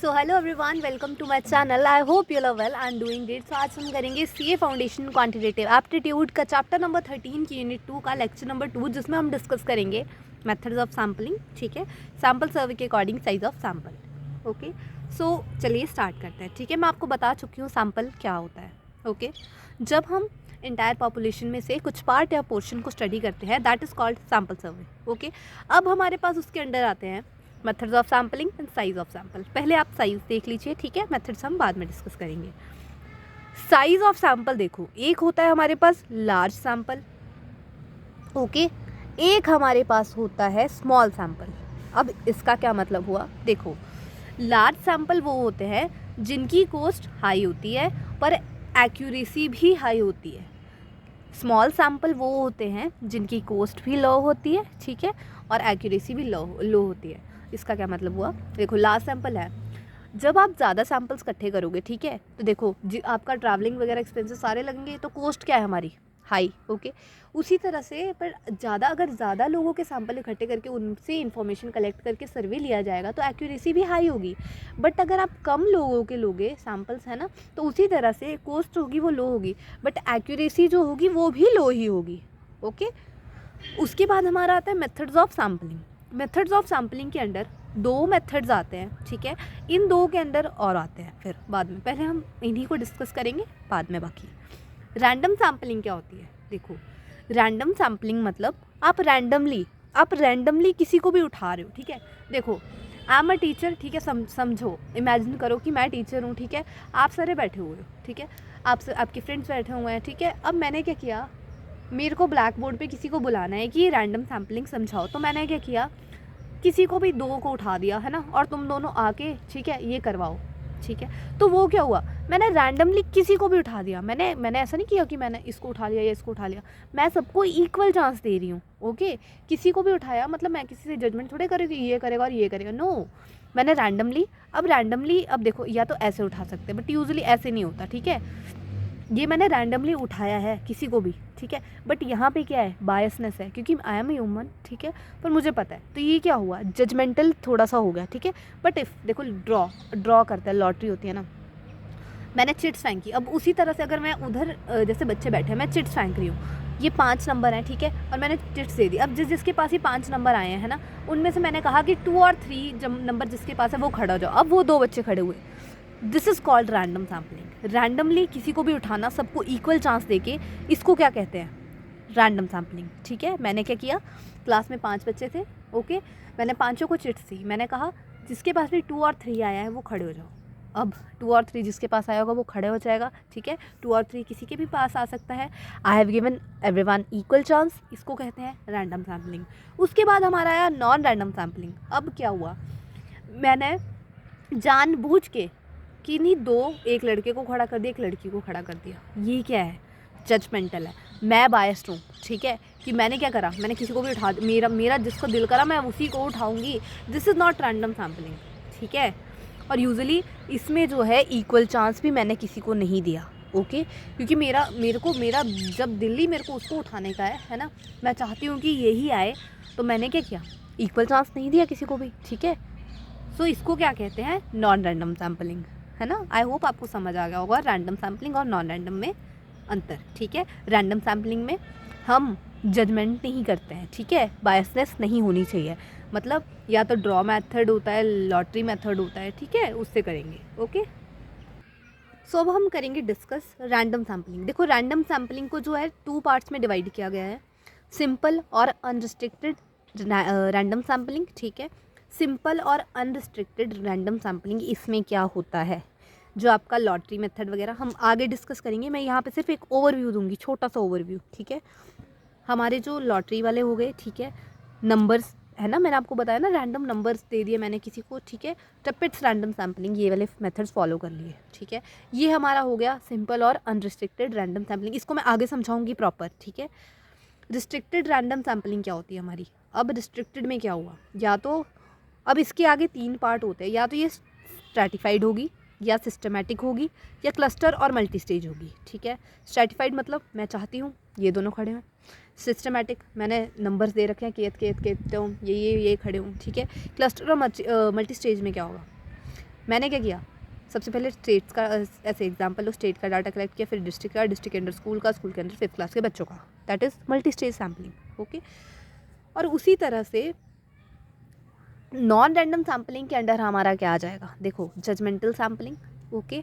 So hello everyone, welcome to my channel. I hope you are well and doing great. So आज हम करेंगे CA foundation quantitative aptitude का chapter number 13 की unit 2 का lecture number 2, जिसमें हम discuss करेंगे मेथड्स ऑफ सैम्पलिंग। ठीक है, सैम्पल सर्वे के according size of sample. Okay, so चलिए स्टार्ट करते हैं। ठीक है, मैं आपको बता चुकी हूँ सैम्पल क्या होता है। ओके, जब हम इंटायर पॉपुलेशन में से कुछ पार्ट या पोर्शन को स्टडी करते हैं, that is called sample survey. Okay, अब हमारे पास उसके अंडर आते हैं methods of sampling and size of sample. पहले आप साइज देख लीजिए, ठीक है, मेथड्स हम बाद में डिस्कस करेंगे। साइज ऑफ सैम्पल देखो, एक होता है हमारे पास लार्ज सैम्पल, ओके, एक हमारे पास होता है स्मॉल सैम्पल। अब इसका क्या मतलब हुआ, देखो, लार्ज सैम्पल वो होते हैं जिनकी कॉस्ट हाई होती है पर एक्यूरेसी भी हाई होती है। स्मॉल सैम्पल वो होते हैं जिनकी कॉस्ट भी लो होती है, ठीक है, और एक्यूरेसी भी लो होती है। इसका क्या मतलब हुआ, देखो लार्ज सैम्पल है, जब आप ज़्यादा सैम्पल्स इकट्ठे करोगे, ठीक है, तो देखो आपका ट्रैवलिंग वगैरह एक्सपेंसेस सारे लगेंगे, तो कॉस्ट क्या है हमारी, हाई। ओके, उसी तरह से पर अगर ज़्यादा लोगों के सैंपल इकट्ठे करके उनसे इन्फॉर्मेशन कलेक्ट करके सर्वे लिया जाएगा तो एक्यूरेसी भी हाई होगी। बट अगर आप कम लोगों के लोगे सैंपल्स, है ना, तो उसी तरह से कॉस्ट होगी वो लो होगी, बट एक्यूरेसी जो होगी वो भी लो ही होगी। ओके, उसके बाद हमारा आता है methods of sampling. Methods of sampling के अंडर दो मेथड्स आते हैं, ठीक है, इन दो के अंदर और आते हैं फिर बाद में, पहले हम इन्हीं को डिस्कस करेंगे, बाद में बाकी। रैंडम सैम्पलिंग क्या होती है, देखो, रैंडम सैम्पलिंग मतलब आप रैंडमली किसी को भी उठा रहे हो। ठीक है, देखो, आई एम अ टीचर, ठीक है, समझो, इमेजिन करो कि मैं टीचर हूँ, ठीक है, आप सारे बैठे हुए हो, ठीक है, आपके फ्रेंड्स बैठे हुए हैं, ठीक है। अब मैंने क्या किया, मेरे को ब्लैक बोर्ड पे किसी को बुलाना है कि रैंडम सैम्पलिंग समझाओ, तो मैंने क्या किया, किसी को भी दो को उठा दिया, है ना, और तुम दोनों आके, ठीक है, ये करवाओ। ठीक है, तो वो क्या हुआ, मैंने रैंडमली किसी को भी उठा दिया। मैंने ऐसा नहीं किया कि मैंने इसको उठा लिया या इसको उठा लिया, मैं सबको इक्वल चांस दे रही हूँ। ओके, किसी को भी उठाया मतलब मैं किसी से जजमेंट थोड़े कर रही हूँ कि ये करेगा और ये करेगा, नो, मैंने रैंडमली अब देखो, या तो ऐसे उठा सकते हैं बट यूजुअली ऐसे नहीं होता। ठीक है, ये मैंने रैंडमली उठाया है किसी को भी, ठीक है, बट यहाँ पे क्या है, बायसनेस है, क्योंकि आई एम ए ह्यूमन, ठीक है, पर मुझे पता है, तो ये क्या हुआ, जजमेंटल थोड़ा सा हो गया। ठीक है, बट इफ़ देखो ड्रॉ करता है, लॉटरी होती है ना, मैंने चिट्स फेंकी, अब उसी तरह से अगर मैं उधर जैसे बच्चे बैठे हैं, मैं चिट्स फेंक रही हूँ, ये 5 नंबर हैं, ठीक है, और मैंने चिट्स दे दी। अब जिसके पास ये 5 नंबर आए हैं ना, उनमें से मैंने कहा कि 2 और 3 नंबर जिसके पास है वो खड़ा हो जाओ। अब वो 2 बच्चे खड़े हुए, this is called random sampling. Randomly किसी को भी उठाना, सबको इक्वल चांस देके, इसको क्या कहते हैं, रैंडम सैम्पलिंग। ठीक है, मैंने क्या किया, क्लास में 5 बच्चे थे, ओके, मैंने पांचों को चिट्स दी, मैंने कहा जिसके पास भी 2 और 3 आया है वो खड़े हो जाओ। अब 2 और 3 जिसके पास आया होगा वो खड़े हो जाएगा। ठीक है, 2 और 3 किसी के भी पास आ सकता है। I have given everyone equal chance, इसको कहते हैं रैंडम सैम्पलिंग। उसके बाद हमारा आया नॉन रैंडम सैम्पलिंग। अब क्या हुआ, मैंने जानबूझ के कि नहीं, 2 एक लड़के को खड़ा कर दिया, एक लड़की को खड़ा कर दिया, ये क्या है, जजमेंटल है, मैं बायस्ड हूँ। ठीक है, कि मैंने क्या करा, मैंने किसी को भी उठा, मेरा जिसको दिल करा मैं उसी को उठाऊंगी, this is not random sampling. ठीक है, और यूजुअली इसमें जो है इक्वल चांस भी मैंने किसी को नहीं दिया। ओके, क्योंकि मेरा जब दिल्ली मेरे को उसको उठाने का है ना, मैं चाहती हूँ कि यही आए, तो मैंने क्या किया, इक्वल चांस नहीं दिया किसी को भी। ठीक है, सो इसको क्या कहते हैं, नॉन रैंडम सैम्पलिंग, है ना। आई होप आपको समझ आ गया होगा रैंडम सैम्पलिंग और नॉन रैंडम में अंतर। ठीक है, रैंडम सैम्पलिंग में हम जजमेंट नहीं करते हैं, ठीक है, बायसनेस नहीं होनी चाहिए, मतलब या तो ड्रॉ मेथड होता है, लॉटरी मेथड होता है, ठीक है, उससे करेंगे। ओके, सो अब हम करेंगे डिस्कस रैंडम सैम्पलिंग। देखो, रैंडम सैम्पलिंग को जो है 2 पार्ट्स में डिवाइड किया गया है, सिंपल और अनरिस्ट्रिक्टेड रैंडम सैम्पलिंग। ठीक है, सिंपल और अनरिस्ट्रिक्टेड रैंडम सैम्पलिंग, इसमें क्या होता है, जो आपका लॉटरी मेथड वगैरह हम आगे डिस्कस करेंगे, मैं यहाँ पे सिर्फ एक ओवरव्यू दूंगी, छोटा सा ओवरव्यू। ठीक है, हमारे जो लॉटरी वाले हो गए, ठीक है, नंबर्स है ना, मैंने आपको बताया ना, रैंडम नंबर्स दे दिए मैंने किसी को, ठीक है, तब इट्स रैंडम सैम्पलिंग, ये वाले मेथड्स फॉलो कर लिए। ठीक है, ये हमारा हो गया सिंपल और अनरिस्ट्रिक्टेड रैंडम सैम्पलिंग, इसको मैं आगे समझाऊंगी प्रॉपर। ठीक है, रिस्ट्रिक्टेड रैंडम सैम्पलिंग क्या होती है हमारी, अब रिस्ट्रिक्टेड में क्या हुआ, या तो अब इसके आगे 3 पार्ट होते हैं, या तो ये स्ट्रैटिफाइड होगी, या सिस्टमेटिक होगी, या क्लस्टर और मल्टी स्टेज होगी। ठीक है, स्ट्रैटिफाइड मतलब मैं चाहती हूँ ये दोनों खड़े हैं, सिस्टमेटिक मैंने नंबर्स दे रखे हैं, केत ये खड़े हूँ। ठीक है, क्लस्टर और मल्टी स्टेज में क्या होगा, मैंने क्या किया, सबसे पहले स्टेट्स का ऐसे एग्जांपल लो, स्टेट का डाटा कलेक्ट किया, फिर डिस्ट्रिक्ट का, डिस्ट्रिक्ट के अंदर स्कूल का, स्कूल के अंदर 5th क्लास के बच्चों का, that is multi stage sampling. Okay, और उसी तरह से नॉन रैंडम सैम्पलिंग के अंडर हमारा क्या आ जाएगा, देखो judgemental sampling, okay,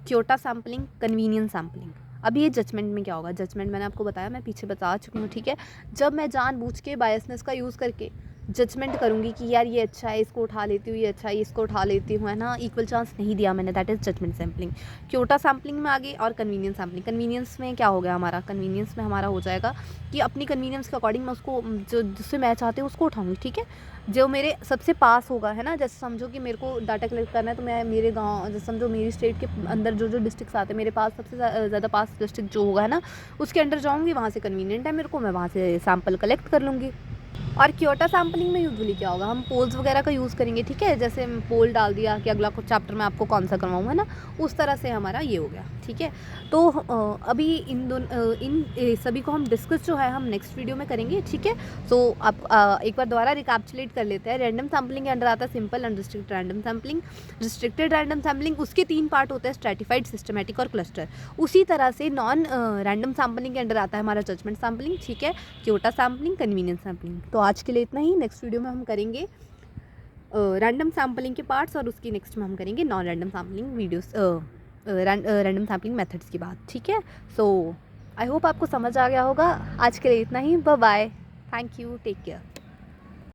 quota sampling, convenience sampling. अभी ये जजमेंट में क्या होगा, जजमेंट मैंने आपको बताया, मैं पीछे बता चुकी हूँ, ठीक है। जब मैं जानबूझ के बायसनेस का यूज़ करके जजमेंट करूँगी कि यार ये अच्छा है, इसको उठा लेती हूँ, ये अच्छा है, इसको उठा लेती हूँ, है ना, इक्वल चांस नहीं दिया मैंने, that is judgement sampling. Quota sampling में आगे, और कन्वीनियंस सैम्पलिंग। कन्वीनियंस में क्या हो गया हमारा, कन्वीनियंस में हमारा हो जाएगा कि अपनी कन्वीनियंस के अकॉर्डिंग मैं उसको जो जिससे मैच आते हैं उसको उठाऊँगी, ठीक है, जो मेरे सबसे पास होगा, है ना। जैसे समझो कि मेरे को डाटा कलेक्ट करना है, तो मैं मेरे गांव, जैसे समझो मेरी स्टेट के अंदर जो जो डिस्ट्रिक्ट्स आते हैं, मेरे पास सबसे ज़्यादा पास डिस्ट्रिक्ट जो होगा, है ना, उसके अंडर जाऊँगी, वहाँ से कन्वीनियंट है मेरे को, मैं वहाँ से सैम्पल कलेक्ट कर लूँगी। और क्योटा सैम्पलिंग में यूजुअली क्या होगा, हम पोल्स वगैरह का यूज़ करेंगे, ठीक है, जैसे पोल डाल दिया कि अगला कुछ चैप्टर में आपको कौन सा करवाऊँ, है ना, उस तरह से हमारा ये हो गया, ठीक है। तो अभी सभी को हम डिस्कस जो है हम नेक्स्ट वीडियो में करेंगे, ठीक है। सो आप एक बार दोबारा रिकैप्चुलेट कर लेते हैं। रैंडम सैम्पलिंग के अंडर आता है simple unrestricted random sampling, restricted random sampling, उसके 3 पार्ट होते हैं, स्ट्रैटिफाइड, सिस्टमैटिक और क्लस्टर। उसी तरह से नॉन रैंडम सैम्पलिंग के अंडर आता है हमारा जजमेंट सैम्पलिंग, ठीक है, क्योटा सैम्पलिंग, कन्वीनियंस सैम्पलिंग। तो आज के लिए इतना ही, नेक्स्ट वीडियो में हम करेंगे रैंडम सैम्पलिंग के पार्ट्स, और उसकी नेक्स्ट में हम करेंगे non random sampling videos, random sampling methods की बात, ठीक है। सो आई होप आपको समझ आ गया होगा। आज के लिए इतना ही, bye bye, thank you, take care.